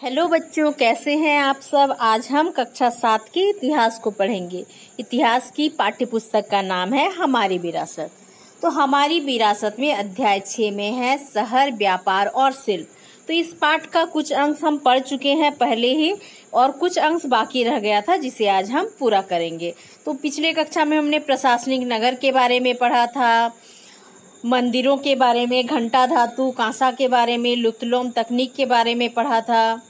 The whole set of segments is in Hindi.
हेलो बच्चों, कैसे हैं आप सब। आज हम कक्षा 7 के इतिहास को पढ़ेंगे। इतिहास की पाठ्य पुस्तक का नाम है हमारी विरासत। तो हमारी विरासत में अध्याय 6 में है शहर, व्यापार और शिल्प। तो इस पाठ का कुछ अंश हम पढ़ चुके हैं पहले ही और कुछ अंश बाकी रह गया था जिसे आज हम पूरा करेंगे। तो पिछले कक्षा में हमने प्रशासनिक नगर के बारे में पढ़ा था, मंदिरों के बारे में, घंटा धातु कांसा के बारे में, लुतलोम तकनीक के बारे में पढ़ा था,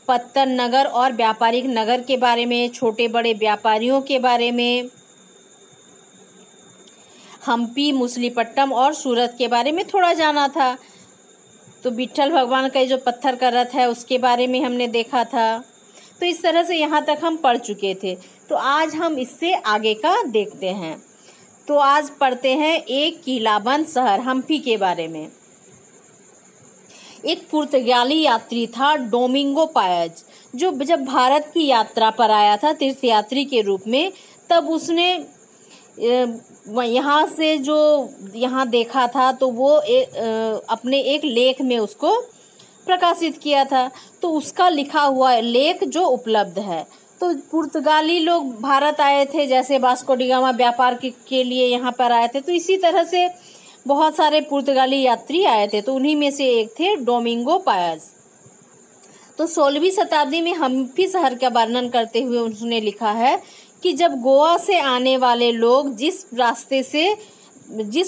पत्तन नगर और व्यापारिक नगर के बारे में, छोटे बड़े व्यापारियों के बारे में, हम्पी, मुसलीपट्टम और सूरत के बारे में थोड़ा जाना था। तो विट्ठल भगवान का जो पत्थर का रथ है उसके बारे में हमने देखा था। तो इस तरह से यहाँ तक हम पढ़ चुके थे। तो आज हम इससे आगे का देखते हैं। तो आज पढ़ते हैं एक किलाबंद शहर हम्पी के बारे में। एक पुर्तगाली यात्री था डोमिंगो पायज, जो जब भारत की यात्रा पर आया था तीर्थयात्री के रूप में, तब उसने यहाँ से जो यहाँ देखा था तो वो अपने एक लेख में उसको प्रकाशित किया था। तो उसका लिखा हुआ लेख जो उपलब्ध है। तो पुर्तगाली लोग भारत आए थे, जैसे वास्को डी गामा व्यापार के लिए यहाँ पर आए थे, तो इसी तरह से बहुत सारे पुर्तगाली यात्री आए थे। तो उन्हीं में से एक थे डोमिंगो पायज। तो 16वीं शताब्दी में हम्पी शहर का वर्णन करते हुए उसने लिखा है कि जब गोवा से आने वाले लोग जिस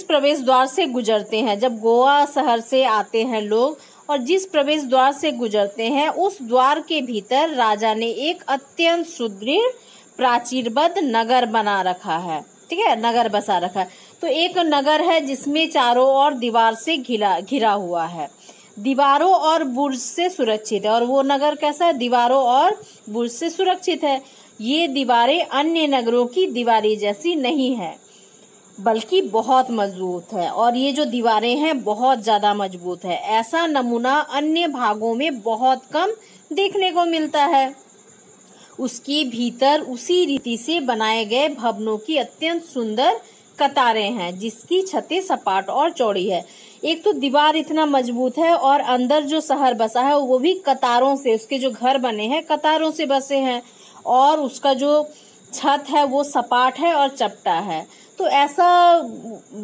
प्रवेश द्वार से गुजरते हैं, जब गोवा शहर से आते हैं लोग और जिस प्रवेश द्वार से गुजरते हैं, उस द्वार के भीतर राजा ने एक अत्यंत सुदृढ़ प्राचीरबद्ध नगर बना रखा है। ठीक है, नगर बसा रखा है। तो एक नगर है जिसमें चारों ओर दीवार से घिरा हुआ है, दीवारों और बुर्ज से सुरक्षित है। और वो नगर कैसा है? दीवारों और बुर्ज से सुरक्षित है। ये दीवारें अन्य नगरों की दीवारें जैसी नहीं है, बल्कि बहुत मजबूत है। और ये जो दीवारें हैं बहुत ज्यादा मजबूत है। ऐसा नमूना अन्य भागों में बहुत कम देखने को मिलता है। उसके भीतर उसी रीति से बनाए गए भवनों की अत्यंत सुंदर कतारें हैं, जिसकी छतें सपाट और चौड़ी है। एक तो दीवार इतना मजबूत है और अंदर जो शहर बसा है वो भी कतारों से, उसके जो घर बने हैं कतारों से बसे हैं, और उसका जो छत है वो सपाट है और चपटा है। तो ऐसा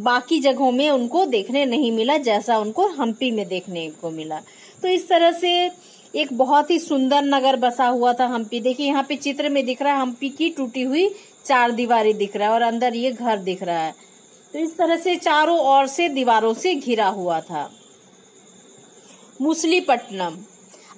बाकी जगहों में उनको देखने नहीं मिला जैसा उनको हम्पी में देखने को मिला। तो इस तरह से एक बहुत ही सुंदर नगर बसा हुआ था हम्पी। देखिए यहाँ पे चित्र में दिख रहा है हम्पी की टूटी हुई चार दीवारी दिख रहा है और अंदर ये घर दिख रहा है। तो इस तरह से चारों ओर से दीवारों से घिरा हुआ था। मुसलीपट्टनम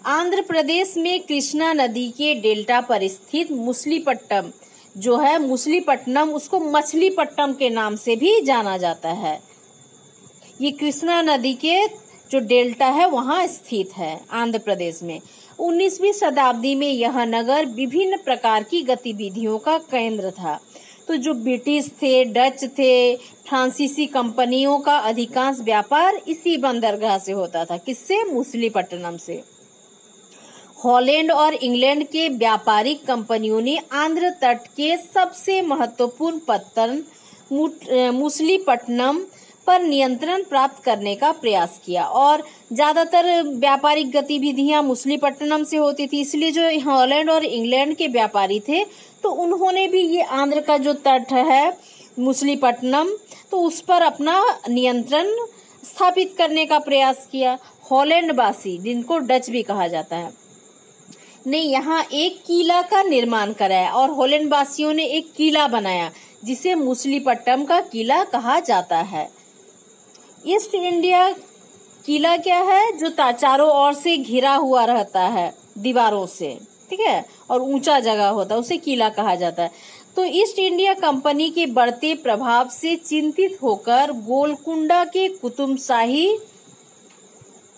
आंध्र प्रदेश में कृष्णा नदी के डेल्टा पर स्थित मुसलीपट्टनम जो है, मुसलीपट्टनम उसको मछलीपट्टनम के नाम से भी जाना जाता है। ये कृष्णा नदी के जो डेल्टा है वहां स्थित है आंध्र प्रदेश में। 19वीं शताब्दी में यह नगर विभिन्न प्रकार की गतिविधियों का केंद्र था। तो जो ब्रिटिश थे, डच थे, फ्रांसीसी कंपनियों का अधिकांश व्यापार इसी बंदरगाह से होता था। किससे? मुसलीपट्टनम से। हॉलैंड और इंग्लैंड के व्यापारिक कंपनियों ने आंध्र तट के सबसे महत्वपूर्ण पत्तन मुसलीपट्टनम पर नियंत्रण प्राप्त करने का प्रयास किया, और ज्यादातर व्यापारिक गतिविधियां मुसलीपट्टनम से होती थी। इसलिए जो हॉलैंड और इंग्लैंड के व्यापारी थे तो उन्होंने भी ये आंध्र का जो तट है मुसलीपट्टनम, तो उस पर अपना नियंत्रण स्थापित करने का प्रयास किया। हॉलैंड वासी, जिनको डच भी कहा जाता है, ने यहाँ एक किला का निर्माण कराया और हॉलैंड वासियों ने एक किला बनाया जिसे मुसलीपट्टनम का किला कहा जाता है। ईस्ट इंडिया किला क्या है? जो चारों ओर से घिरा हुआ रहता है दीवारों से, ठीक है, और ऊंचा जगह होता है, उसे किला कहा जाता है। तो ईस्ट इंडिया कंपनी के बढ़ते प्रभाव से चिंतित होकर गोलकुंडा के कुतुबशाही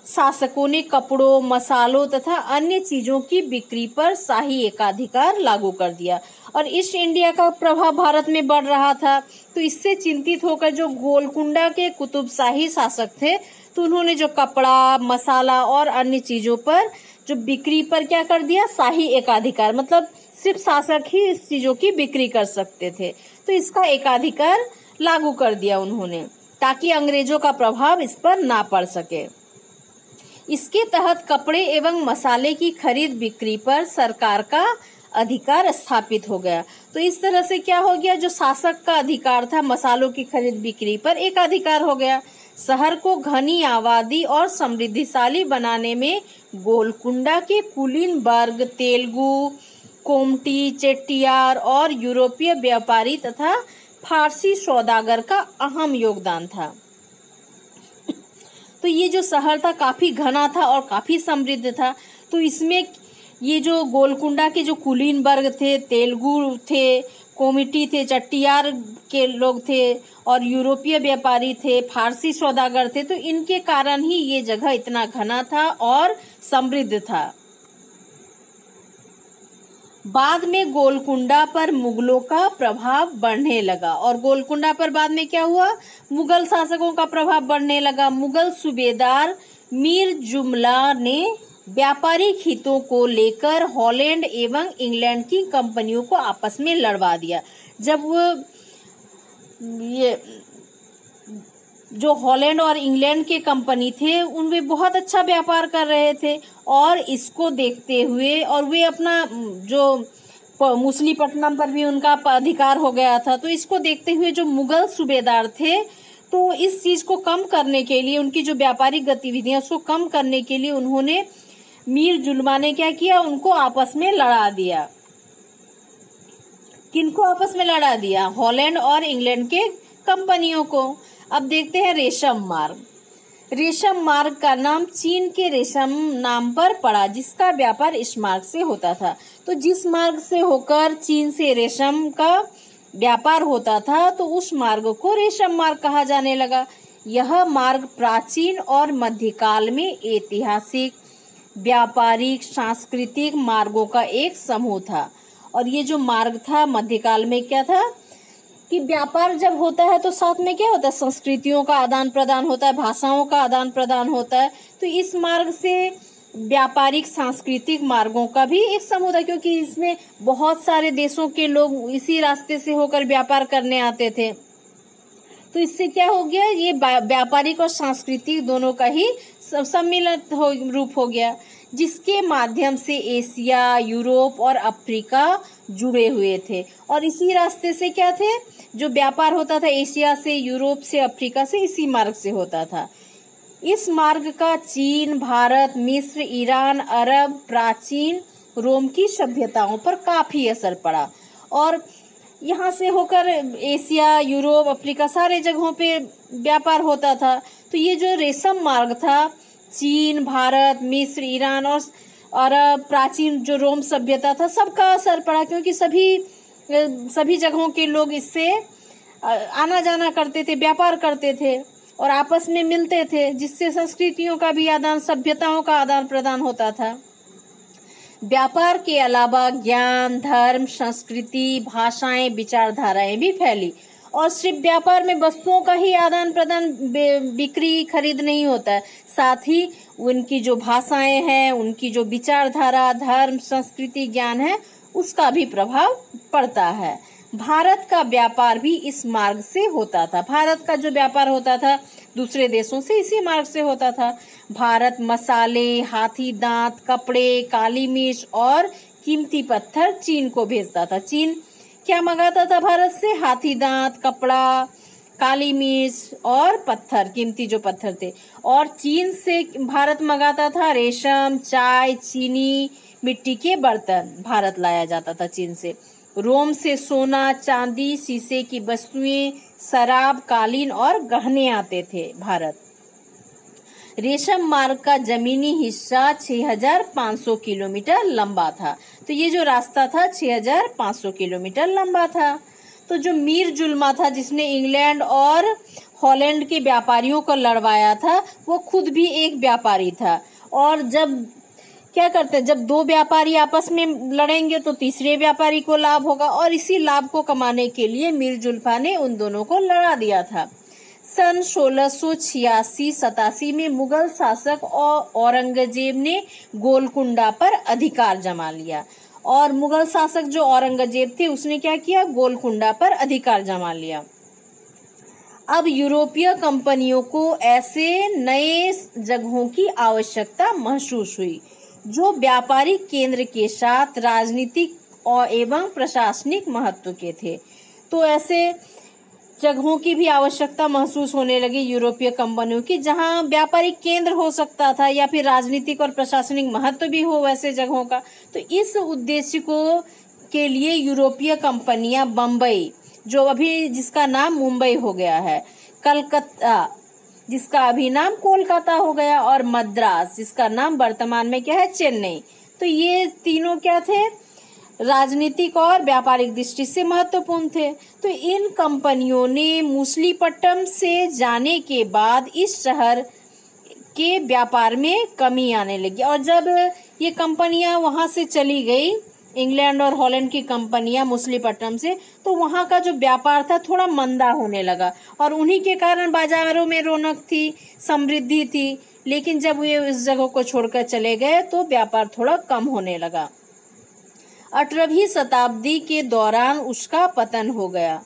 शासकों ने कपड़ों, मसालों तथा अन्य चीजों की बिक्री पर शाही एकाधिकार लागू कर दिया। और ईस्ट इंडिया का प्रभाव भारत में बढ़ रहा था, तो इससे चिंतित होकर जो गोलकुंडा के कुतुबशाही शासक थे, तो उन्होंने जो कपड़ा, मसाला और अन्य चीजों पर जो बिक्री पर क्या कर दिया? शाही एकाधिकार। मतलब सिर्फ शासक ही इस चीजों की बिक्री कर सकते थे। तो इसका एकाधिकार लागू कर दिया उन्होंने, ताकि अंग्रेजों का प्रभाव इस पर ना पड़ सके। इसके तहत कपड़े एवं मसाले की खरीद बिक्री पर सरकार का अधिकार स्थापित हो गया। तो इस तरह से क्या हो गया, जो शासक का अधिकार था मसालों की खरीद बिक्री पर, एक अधिकार हो गया। शहर को घनी आबादी और समृद्धिशाली बनाने में गोलकुंडा के कुलीन वर्ग, तेलुगु, कोमटी, चेट्टियार और यूरोपीय व्यापारी तथा फारसी सौदागर का अहम योगदान था। तो ये जो शहर था काफी घना था और काफी समृद्ध था। तो इसमें ये जो गोलकुंडा के जो कुलीन वर्ग थे, तेलुगु थे, कोमिटी थे, चट्टियार के लोग थे और यूरोपीय व्यापारी थे, फारसी सौदागर थे, तो इनके कारण ही ये जगह इतना घना था और समृद्ध था। बाद में गोलकुंडा पर मुगलों का प्रभाव बढ़ने लगा और गोलकुंडा पर बाद में क्या हुआ, मुगल शासकों का प्रभाव बढ़ने लगा। मुगल सूबेदार मीर जुमला ने व्यापारिक हितों को लेकर हॉलैंड एवं इंग्लैंड की कंपनियों को आपस में लड़वा दिया। जब ये जो हॉलैंड और इंग्लैंड के कंपनी थे उनमें बहुत अच्छा व्यापार कर रहे थे और इसको देखते हुए, और वे अपना जो मुसलीपट्टनम पर भी उनका अधिकार हो गया था, तो इसको देखते हुए जो मुगल सूबेदार थे, तो इस चीज को कम करने के लिए, उनकी जो व्यापारिक गतिविधियां उसको कम करने के लिए उन्होंने, मीर जुल्मा ने क्या किया, उनको आपस में लड़ा दिया। किनको आपस में लड़ा दिया? हॉलैंड और इंग्लैंड के कंपनियों को। अब देखते हैं रेशम मार्ग। रेशम मार्ग का नाम चीन के रेशम नाम पर पड़ा, जिसका व्यापार इस मार्ग से होता था। तो जिस मार्ग से होकर चीन से रेशम का व्यापार होता था, तो उस मार्ग को रेशम मार्ग कहा जाने लगा। यह मार्ग प्राचीन और मध्यकाल में ऐतिहासिक, व्यापारिक, सांस्कृतिक मार्गों का एक समूह था। और ये जो मार्ग था मध्यकाल में क्या था कि व्यापार जब होता है तो साथ में क्या होता है, संस्कृतियों का आदान प्रदान होता है, भाषाओं का आदान प्रदान होता है। तो इस मार्ग से व्यापारिक सांस्कृतिक मार्गों का भी एक समूह था, क्योंकि इसमें बहुत सारे देशों के लोग इसी रास्ते से होकर व्यापार करने आते थे। तो इससे क्या हो गया, ये व्यापारिक और सांस्कृतिक दोनों का ही सम्मिलित रूप हो गया, जिसके माध्यम से एशिया, यूरोप और अफ्रीका जुड़े हुए थे। और इसी रास्ते से क्या थे, जो व्यापार होता था एशिया से, यूरोप से, अफ्रीका से, इसी मार्ग से होता था। इस मार्ग का चीन, भारत, मिस्र, ईरान, अरब, प्राचीन रोम की सभ्यताओं पर काफी असर पड़ा और यहाँ से होकर एशिया, यूरोप, अफ्रीका सारे जगहों पे व्यापार होता था। तो ये जो रेशम मार्ग था, चीन, भारत, मिस्र, ईरान और अरब, प्राचीन जो रोम सभ्यता था, सबका असर पड़ा, क्योंकि सभी जगहों के लोग इससे आना जाना करते थे, व्यापार करते थे और आपस में मिलते थे, जिससे संस्कृतियों का भी आदान, सभ्यताओं का आदान प्रदान होता था। व्यापार के अलावा ज्ञान, धर्म, संस्कृति, भाषाएं, विचारधाराएं भी फैली। और सिर्फ व्यापार में वस्तुओं का ही आदान प्रदान, बिक्री खरीद नहीं होता है, साथ ही उनकी जो भाषाएं हैं, उनकी जो विचारधारा, धर्म, संस्कृति, ज्ञान है, उसका भी प्रभाव पड़ता है। भारत का व्यापार भी इस मार्ग से होता था। भारत का जो व्यापार होता था दूसरे देशों से इसी मार्ग से होता था। भारत मसाले, हाथी दांत, कपड़े, काली मिर्च और कीमती पत्थर चीन को भेजता था। चीन क्या मंगाता था भारत से? हाथी दांत, कपड़ा, काली मिर्च और पत्थर, कीमती जो पत्थर थे। और चीन से भारत मंगाता था रेशम, चाय, चीनी, मिट्टी के बर्तन भारत लाया जाता था चीन से। रोम से सोना, चांदी, शीशे की वस्तुएं, शराब, कालीन और गहने आते थे भारत। रेशम मार्ग का जमीनी हिस्सा 6500 किलोमीटर लंबा था। तो ये जो रास्ता था 6500 किलोमीटर लंबा था। तो जो मीर जुल्मा था, जिसने इंग्लैंड और हॉलैंड के व्यापारियों को लड़वाया था, वो खुद भी एक व्यापारी था। और जब क्या करते हैं, जब दो व्यापारी आपस में लड़ेंगे तो तीसरे व्यापारी को लाभ होगा, और इसी लाभ को कमाने के लिए मीर जुल्फा ने उन दोनों को लड़ा दिया था। सन 1686-87 में मुगल शासक औरंगजेब ने गोलकुंडा पर अधिकार जमा लिया। और मुगल शासक जो औरंगजेब थे उसने क्या किया, गोलकुंडा पर अधिकार जमा लिया। अब यूरोपीय कंपनियों को ऐसे नए जगहों की आवश्यकता महसूस हुई जो व्यापारिक केंद्र के साथ राजनीतिक और एवं प्रशासनिक महत्व के थे। तो ऐसे जगहों की भी आवश्यकता महसूस होने लगी यूरोपीय कंपनियों की, जहां व्यापारिक केंद्र हो सकता था या फिर राजनीतिक और प्रशासनिक महत्व भी हो वैसे जगहों का। तो इस उद्देश्य को के लिए यूरोपीय कंपनियां बम्बई, जो अभी जिसका नाम मुंबई हो गया है, कलकत्ता जिसका अभी नाम कोलकाता हो गया, और मद्रास जिसका नाम वर्तमान में क्या है, चेन्नई। तो ये तीनों क्या थे, राजनीतिक और व्यापारिक दृष्टि से महत्वपूर्ण थे। तो इन कंपनियों ने मूसलीपट्टनम से जाने के बाद इस शहर के व्यापार में कमी आने लगी, और जब ये कंपनियां वहां से चली गई, इंग्लैंड और हॉलैंड की कंपनियां मूसलीपट्टनम से, तो वहां का जो व्यापार था थोड़ा मंदा होने लगा, और उन्हीं के कारण बाजारों में रौनक थी, समृद्धि थी। लेकिन जब ये इस जगह को छोड़कर चले गए तो व्यापार थोड़ा कम होने लगा। 18वीं शताब्दी के दौरान उसका पतन हो गया।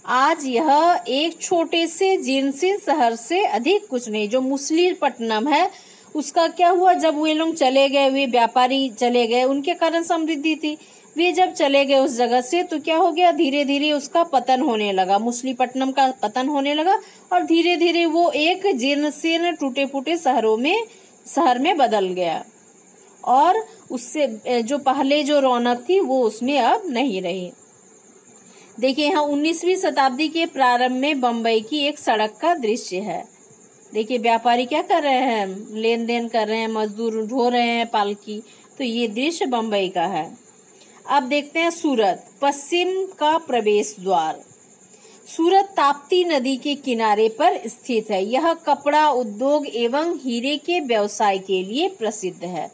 आज यह एक छोटे से जीर्ण शहर से अधिक कुछ नहीं। जो मूसलीपट्टनम है उसका क्या हुआ, जब वे लोग चले गए, वे व्यापारी चले गए, उनके कारण समृद्धि थी, वे जब चले गए उस जगह से तो क्या हो गया, धीरे धीरे उसका पतन होने लगा, मूसलीपट्टनम का पतन होने लगा, और धीरे धीरे वो एक जीर्ण टूटे फूटे शहर में बदल गया, और उससे जो पहले जो रौनक थी वो उसमें अब नहीं रही। देखिए यहाँ 19वीं शताब्दी के प्रारंभ में बम्बई की एक सड़क का दृश्य है। देखिए व्यापारी क्या कर रहे हैं, लेन देन कर रहे हैं, मजदूर ढो रहे हैं पालकी। तो ये दृश्य बम्बई का है। अब देखते हैं सूरत, पश्चिम का प्रवेश द्वार। सूरत ताप्ती नदी के किनारे पर स्थित है। यह कपड़ा उद्योग एवं हीरे के व्यवसाय के लिए प्रसिद्ध है।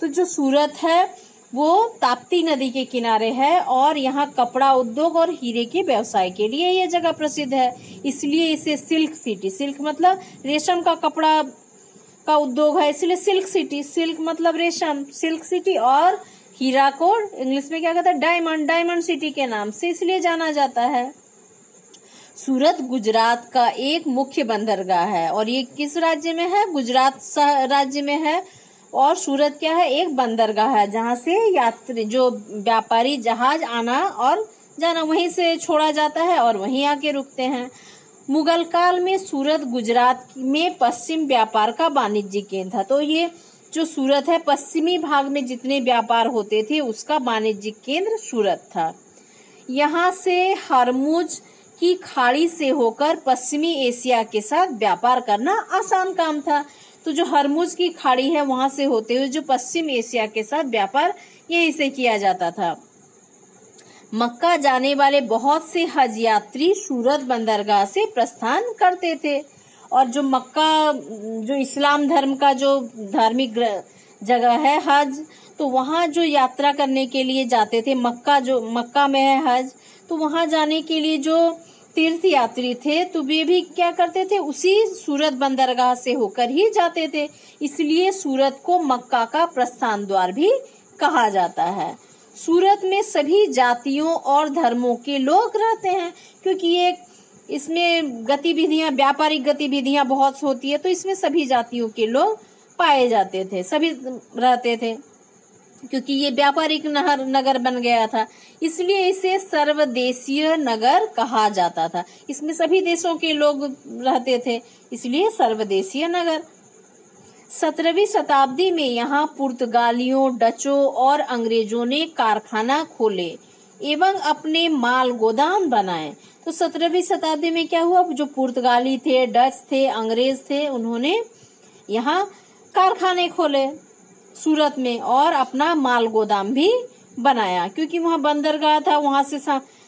तो जो सूरत है वो ताप्ती नदी के किनारे है, और यहाँ कपड़ा उद्योग और हीरे के व्यवसाय के लिए यह जगह प्रसिद्ध है। इसलिए इसे सिल्क सिटी, सिल्क मतलब रेशम का कपड़ा का उद्योग है, इसलिए सिल्क सिटी, सिल्क मतलब रेशम, सिल्क सिटी, और हीरा को इंग्लिश में क्या कहता है, डायमंड, डायमंड सिटी के नाम से इसलिए जाना जाता है। सूरत गुजरात का एक मुख्य बंदरगाह है, और ये किस राज्य में है, गुजरात राज्य में है। और सूरत क्या है, एक बंदरगाह है जहाँ से यात्री जो व्यापारी जहाज आना और जाना वहीं से छोड़ा जाता है और वहीं आके रुकते हैं। मुगल काल में सूरत गुजरात में पश्चिम व्यापार का वाणिज्यिक केंद्र था। तो ये जो सूरत है, पश्चिमी भाग में जितने व्यापार होते थे उसका वाणिज्यिक केंद्र सूरत था। यहाँ से हरमुज की खाड़ी से होकर पश्चिमी एशिया के साथ व्यापार करना आसान काम था। तो जो हरमुज की खाड़ी है वहां से होते हुए जो पश्चिम एशिया के साथ व्यापार यहीं से किया जाता था। मक्का जाने वाले बहुत से हज यात्री सूरत बंदरगाह से प्रस्थान करते थे, और जो मक्का जो इस्लाम धर्म का जो धार्मिक जगह है हज, तो वहां जो यात्रा करने के लिए जाते थे, मक्का में है हज, तो वहां जाने के लिए जो तीर्थ यात्री थे तो वे भी क्या करते थे, उसी सूरत बंदरगाह से होकर ही जाते थे। इसलिए सूरत को मक्का का प्रस्थान द्वार भी कहा जाता है। सूरत में सभी जातियों और धर्मों के लोग रहते हैं, क्योंकि ये इसमें गतिविधियां, व्यापारिक गतिविधियां बहुत होती है, तो इसमें सभी जातियों के लोग पाए जाते थे, सभी रहते थे, क्योंकि ये व्यापारिक नगर बन गया था। इसलिए इसे सर्वदेशीय नगर कहा जाता था। इसमें सभी देशों के लोग रहते थे, इसलिए सर्वदेशीय नगर। 17वीं शताब्दी में यहाँ पुर्तगालियों, डचों और अंग्रेजों ने कारखाना खोले एवं अपने माल गोदाम बनाए। तो 17वीं शताब्दी में क्या हुआ, जो पुर्तगाली थे, डच थे, अंग्रेज थे, उन्होंने यहाँ कारखाने खोले सूरत में और अपना माल गोदाम भी बनाया, क्योंकि वहाँ बंदरगाह था, वहां से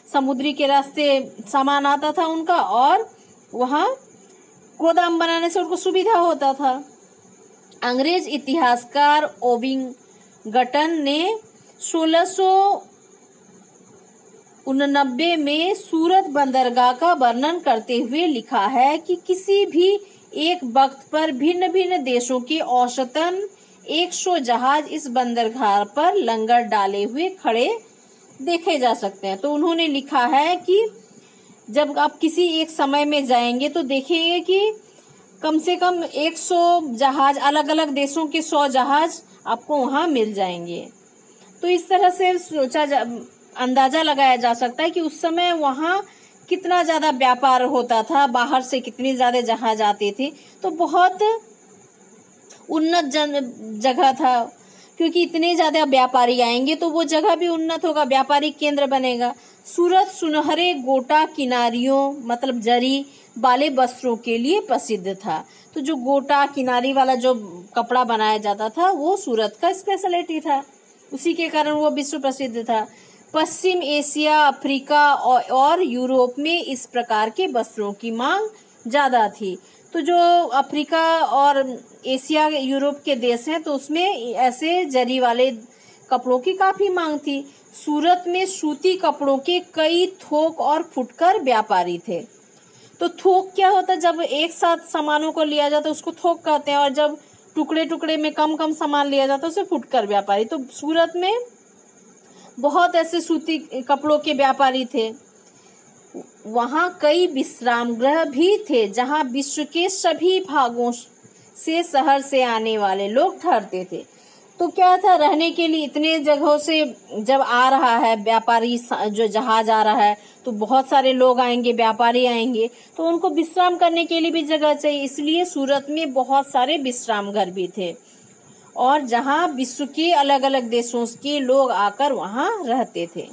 समुद्री के रास्ते सामान आता था उनका, और वहाँ गोदाम बनाने से उनको सुविधा होता था। अंग्रेज इतिहासकार ओविंगटन ने 1689 में सूरत बंदरगाह का वर्णन करते हुए लिखा है कि किसी भी एक वक्त पर भिन्न भिन्न देशों के औसतन 100 जहाज इस बंदरगाह पर लंगर डाले हुए खड़े देखे जा सकते हैं। तो उन्होंने लिखा है कि जब आप किसी एक समय में जाएंगे तो देखेंगे कि कम से कम 100 जहाज, अलग अलग देशों के 100 जहाज आपको वहां मिल जाएंगे। तो इस तरह से अंदाजा लगाया जा सकता है कि उस समय वहां कितना ज्यादा व्यापार होता था, बाहर से कितनी ज्यादा जहाज आते थे। तो बहुत उन्नत जगह था, क्योंकि इतने ज्यादा व्यापारी आएंगे तो वो जगह भी उन्नत होगा, व्यापारिक केंद्र बनेगा। सूरत सुनहरे गोटा किनारियों मतलब जरी वाले वस्त्रों के लिए प्रसिद्ध था। तो जो गोटा किनारी वाला जो कपड़ा बनाया जाता था वो सूरत का स्पेशलिटी था, उसी के कारण वो विश्व प्रसिद्ध था। पश्चिम एशिया, अफ्रीका और यूरोप में इस प्रकार के वस्त्रों की मांग ज्यादा थी। तो जो अफ्रीका और एशिया, यूरोप के देश हैं तो उसमें ऐसे जरी वाले कपड़ों की काफी मांग थी। सूरत में सूती कपड़ों के कई थोक और फुटकर व्यापारी थे। तो थोक क्या होता है, जब एक साथ सामानों को लिया जाता है उसको थोक कहते हैं, और जब टुकड़े टुकड़े में कम कम सामान लिया जाता है उसे फुटकर व्यापारी। तो सूरत में बहुत ऐसे सूती कपड़ों के व्यापारी थे। वहां कई विश्राम गृह भी थे जहां विश्व के सभी भागों से शहर से आने वाले लोग ठहरते थे। तो क्या था, रहने के लिए इतने जगहों से जब आ रहा है व्यापारी, जो जहाज आ रहा है तो बहुत सारे लोग आएंगे, व्यापारी आएंगे, तो उनको विश्राम करने के लिए भी जगह चाहिए। इसलिए सूरत में बहुत सारे विश्राम घर भी थे, और जहां विश्व के अलग अलग देशों के लोग आकर वहां रहते थे।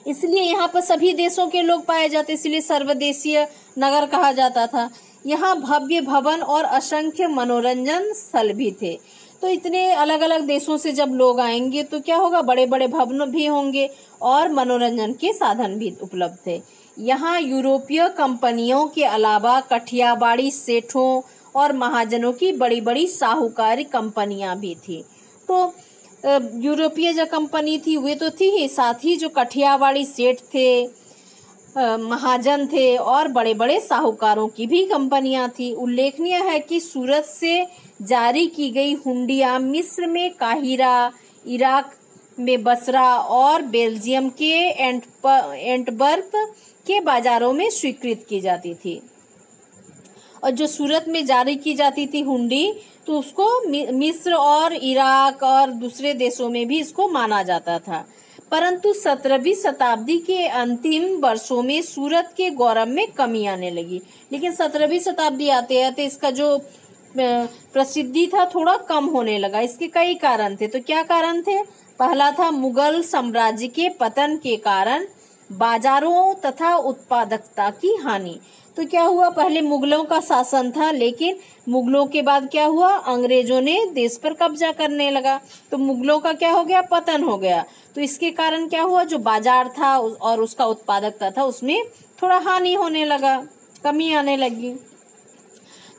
इसलिए यहाँ पर सभी देशों के लोग पाए जाते, इसलिए सर्वदेशीय नगर कहा जाता था। यहाँ भव्य भवन और असंख्य मनोरंजन स्थल भी थे। तो इतने अलग अलग देशों से जब लोग आएंगे तो क्या होगा, बड़े बड़े भवन भी होंगे और मनोरंजन के साधन भी उपलब्ध थे। यहाँ यूरोपीय कंपनियों के अलावा कठियावाड़ी सेठों और महाजनों की बड़ी बड़ी साहूकारी कंपनियां भी थी। तो यूरोपीय जो कंपनी थी वे तो थी ही, साथ ही जो कठियावाड़ी सेठ थे, महाजन थे और बड़े बड़े साहूकारों की भी कंपनियां थी। उल्लेखनीय है कि सूरत से जारी की गई हुंडियां मिस्र में काहिरा, इराक में बसरा और बेल्जियम के एंटवर्प के बाजारों में स्वीकृत की जाती थी। और जो सूरत में जारी की जाती थी हुंडी, तो उसको मिस्र और इराक और दूसरे देशों में भी इसको माना जाता था। परंतु 17वीं शताब्दी के अंतिम वर्षों में सूरत के गौरव में कमी आने लगी। लेकिन 17वीं शताब्दी आते आते इसका जो प्रसिद्धि था थोड़ा कम होने लगा। इसके कई कारण थे। तो क्या कारण थे? पहला था मुगल साम्राज्य के पतन के कारण बाजारों तथा उत्पादकता की हानि। तो क्या हुआ, पहले मुगलों का शासन था, लेकिन मुगलों के बाद क्या हुआ, अंग्रेजों ने देश पर कब्जा करने लगा, तो मुगलों का क्या हो गया, पतन हो गया। तो इसके कारण क्या हुआ, जो बाजार था और उसका उत्पादकता था उसमें थोड़ा हानि होने लगा, कमी आने लगी।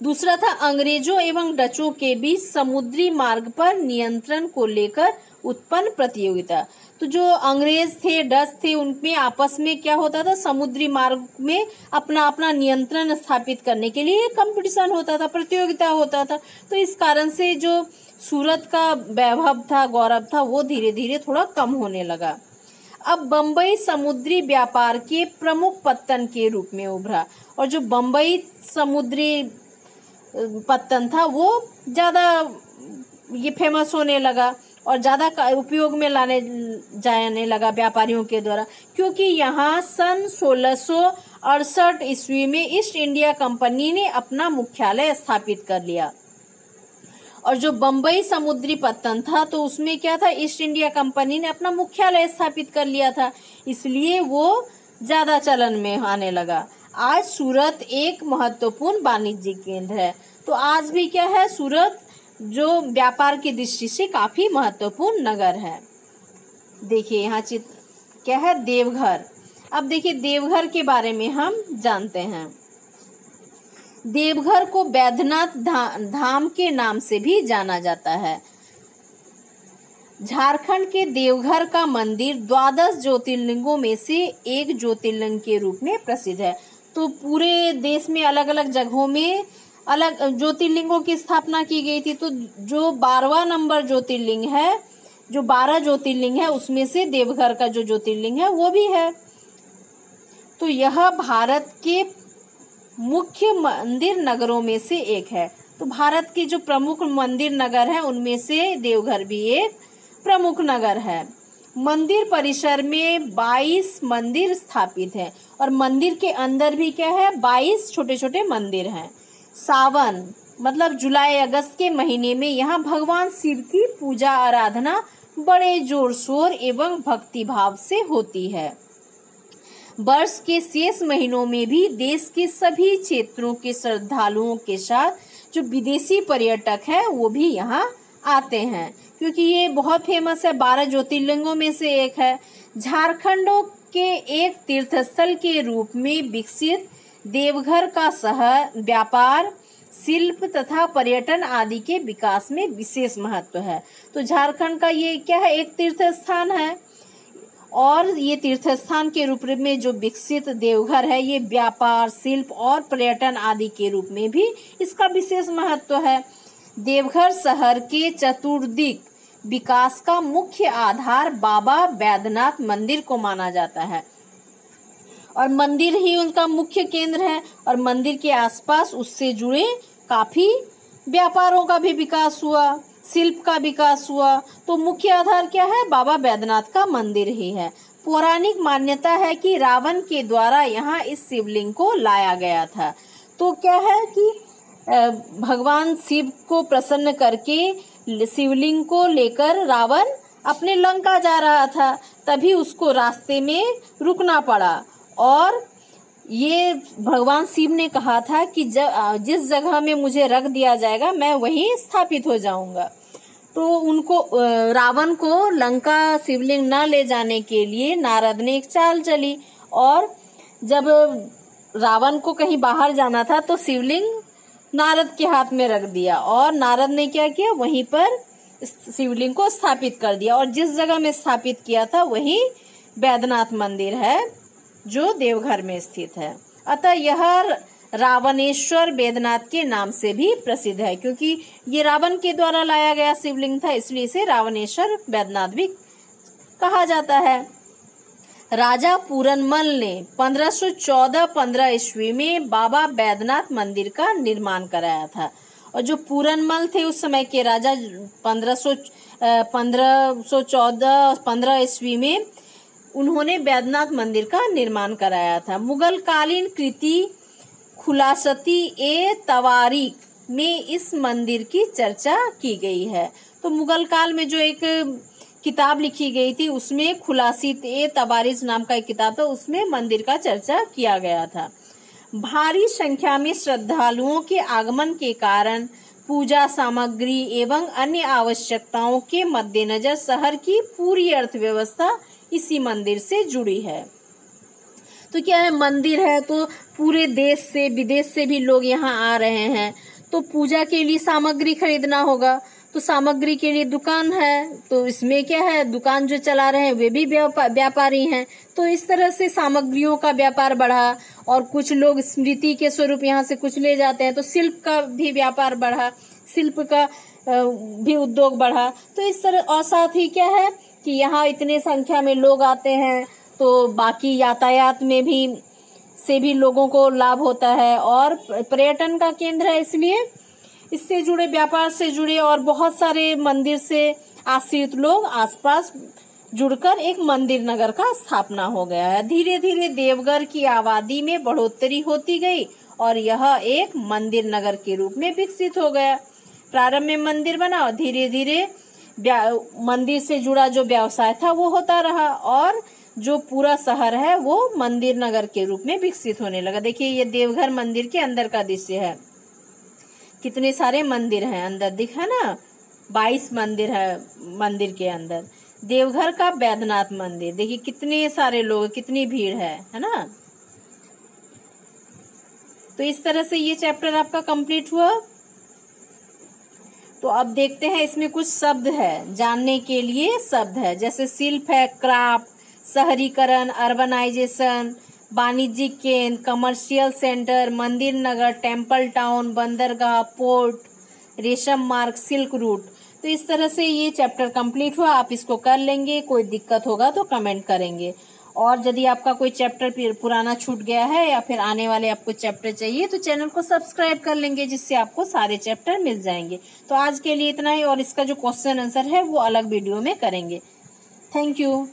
दूसरा था अंग्रेजों एवं डचों के बीच समुद्री मार्ग पर नियंत्रण को लेकर उत्पन्न प्रतियोगिता। तो जो अंग्रेज थे, डच थे, उनमें आपस में क्या होता था, समुद्री मार्ग में अपना अपना नियंत्रण स्थापित करने के लिए कंपटीशन होता था, प्रतियोगिता होता था। तो इस कारण से जो सूरत का वैभव था, गौरव था, वो धीरे धीरे थोड़ा कम होने लगा। अब बम्बई समुद्री व्यापार के प्रमुख पत्तन के रूप में उभरा, और जो बम्बई समुद्री पत्तन था वो ज्यादा ये फेमस होने लगा और ज्यादा उपयोग में लाने जाने लगा व्यापारियों के द्वारा, क्योंकि यहाँ सन 1668 ईस्वी में ईस्ट इंडिया कंपनी ने अपना मुख्यालय स्थापित कर लिया। और जो बम्बई समुद्री पत्तन था तो उसमें क्या था, ईस्ट इंडिया कंपनी ने अपना मुख्यालय स्थापित कर लिया था, इसलिए वो ज्यादा चलन में आने लगा। आज सूरत एक महत्वपूर्ण वाणिज्यिक केंद्र है। तो आज भी क्या है, सूरत जो व्यापार की दृष्टि से काफी महत्वपूर्ण नगर है। देखिए यहाँ चित्र क्या है, देवघर। अब देखिए देवघर के बारे में हम जानते हैं। देवघर को बैद्यनाथ धाम के नाम से भी जाना जाता है। झारखंड के देवघर का मंदिर 12 ज्योतिर्लिंगों में से एक ज्योतिर्लिंग के रूप में प्रसिद्ध है। तो पूरे देश में अलग अलग जगहों में अलग ज्योतिर्लिंगों की स्थापना की गई थी। तो जो 12वां नंबर ज्योतिर्लिंग है, जो 12 ज्योतिर्लिंग है उसमें से देवघर का जो ज्योतिर्लिंग है वो भी है। तो यह भारत के मुख्य मंदिर नगरों में से एक है। तो भारत के जो प्रमुख मंदिर नगर है उनमें से देवघर भी एक प्रमुख नगर है। मंदिर परिसर में 22 मंदिर स्थापित हैं और मंदिर के अंदर भी क्या है, 22 छोटे छोटे मंदिर हैं। सावन मतलब जुलाई अगस्त के महीने में यहाँ भगवान शिव की पूजा आराधना बड़े जोर शोर एवं भक्ति भाव से होती है। वर्ष के शेष महीनों में भी देश के सभी क्षेत्रों के श्रद्धालुओं के साथ जो विदेशी पर्यटक है वो भी यहाँ आते हैं, क्योंकि ये बहुत फेमस है, 12 ज्योतिर्लिंगों में से एक है। झारखंडों के एक तीर्थस्थल के रूप में विकसित देवघर का शहर व्यापार, शिल्प तथा पर्यटन आदि के विकास में विशेष महत्व है। तो झारखंड का ये क्या है, एक तीर्थ स्थान है और ये तीर्थ स्थान के रूप में जो विकसित देवघर है ये व्यापार, शिल्प और पर्यटन आदि के रूप में भी इसका विशेष महत्व है। देवघर शहर के चतुर्दिक विकास का मुख्य आधार बाबा बैद्यनाथ मंदिर को माना जाता है और मंदिर ही उनका मुख्य केंद्र है और मंदिर के आसपास उससे जुड़े काफी व्यापारों का भी विकास हुआ, शिल्प का विकास हुआ। तो मुख्य आधार क्या है, बाबा बैद्यनाथ का मंदिर ही है। पौराणिक मान्यता है कि रावण के द्वारा यहाँ इस शिवलिंग को लाया गया था। तो क्या है कि भगवान शिव को प्रसन्न करके शिवलिंग को लेकर रावण अपने लंका जा रहा था, तभी उसको रास्ते में रुकना पड़ा और ये भगवान शिव ने कहा था कि जिस जगह में मुझे रख दिया जाएगा मैं वहीं स्थापित हो जाऊंगा। तो उनको रावण को लंका शिवलिंग न ले जाने के लिए नारद ने एक चाल चली और जब रावण को कहीं बाहर जाना था तो शिवलिंग नारद के हाथ में रख दिया और नारद ने क्या किया, वहीं पर शिवलिंग को स्थापित कर दिया और जिस जगह में स्थापित किया था वही बैद्यनाथ मंदिर है जो देवघर में स्थित है। अतः यह रावणेश्वर बैद्यनाथ के नाम से भी प्रसिद्ध है, क्योंकि ये रावण के द्वारा लाया गया शिवलिंग था, इसलिए इसे रावणेश्वर बैद्यनाथ भी कहा जाता है। राजा पूरनमल ने 1514-15 ईस्वी में बाबा बैद्यनाथ मंदिर का निर्माण कराया था और जो पूरनमल थे उस समय के राजा 1514-15 ईस्वी में उन्होंने बैद्यनाथ मंदिर का निर्माण कराया था। मुगल कालीन कृति खुलासती ए तवारीख में इस मंदिर की चर्चा की गई है। तो मुगल काल में जो एक किताब लिखी गई थी उसमें खुलासित ए तवारीख नाम का एक किताब था, उसमें मंदिर का चर्चा किया गया था। भारी संख्या में श्रद्धालुओं के आगमन के कारण पूजा सामग्री एवं अन्य आवश्यकताओं के मद्देनजर शहर की पूरी अर्थव्यवस्था इसी मंदिर से जुड़ी है। तो क्या है, मंदिर है तो पूरे देश से विदेश से भी लोग यहाँ आ रहे हैं, तो पूजा के लिए सामग्री खरीदना होगा, तो सामग्री के लिए दुकान है, तो इसमें क्या है, दुकान जो चला रहे हैं वे भी व्यापारी हैं, तो इस तरह से सामग्रियों का व्यापार बढ़ा और कुछ लोग स्मृति के स्वरूप यहाँ से कुछ ले जाते हैं, तो शिल्प का भी व्यापार बढ़ा, शिल्प का भी उद्योग बढ़ा। तो इस तरह और साथ ही क्या है कि यहाँ इतने संख्या में लोग आते हैं तो बाकी यातायात में भी से भी लोगों को लाभ होता है और पर्यटन का केंद्र है, इसलिए इससे जुड़े व्यापार से जुड़े और बहुत सारे मंदिर से आश्रित लोग आसपास जुड़कर एक मंदिर नगर का स्थापना हो गया है। धीरे धीरे देवघर की आबादी में बढ़ोतरी होती गई और यह एक मंदिर नगर के रूप में विकसित हो गया। प्रारंभ में मंदिर बना और धीरे धीरे मंदिर से जुड़ा जो व्यवसाय था वो होता रहा और जो पूरा शहर है वो मंदिर नगर के रूप में विकसित होने लगा। देखिए ये देवघर मंदिर के अंदर का दृश्य है, कितने सारे मंदिर हैं अंदर, दिखा ना, 22 मंदिर है मंदिर के अंदर। देवघर का बैद्यनाथ मंदिर, देखिए कितने सारे लोग, कितनी भीड़ है ना। तो इस तरह से ये चैप्टर आपका कंप्लीट हुआ। तो अब देखते हैं इसमें कुछ शब्द है जानने के लिए, शब्द है जैसे शिल्प है, क्राफ्ट, शहरीकरण, अर्बनाइजेशन, वाणिज्यिक केंद्र, कमर्शियल सेंटर, मंदिर नगर, टेम्पल टाउन, बंदरगाह, पोर्ट, रेशम मार्ग, सिल्क रूट। तो इस तरह से ये चैप्टर कंप्लीट हुआ। आप इसको कर लेंगे, कोई दिक्कत होगा तो कमेंट करेंगे। और यदि आपका कोई चैप्टर पुराना छूट गया है या फिर आने वाले आपको चैप्टर चाहिए तो चैनल को सब्सक्राइब कर लेंगे, जिससे आपको सारे चैप्टर मिल जाएंगे। तो आज के लिए इतना ही, और इसका जो क्वेश्चन आंसर है वो अलग वीडियो में करेंगे। Thank you.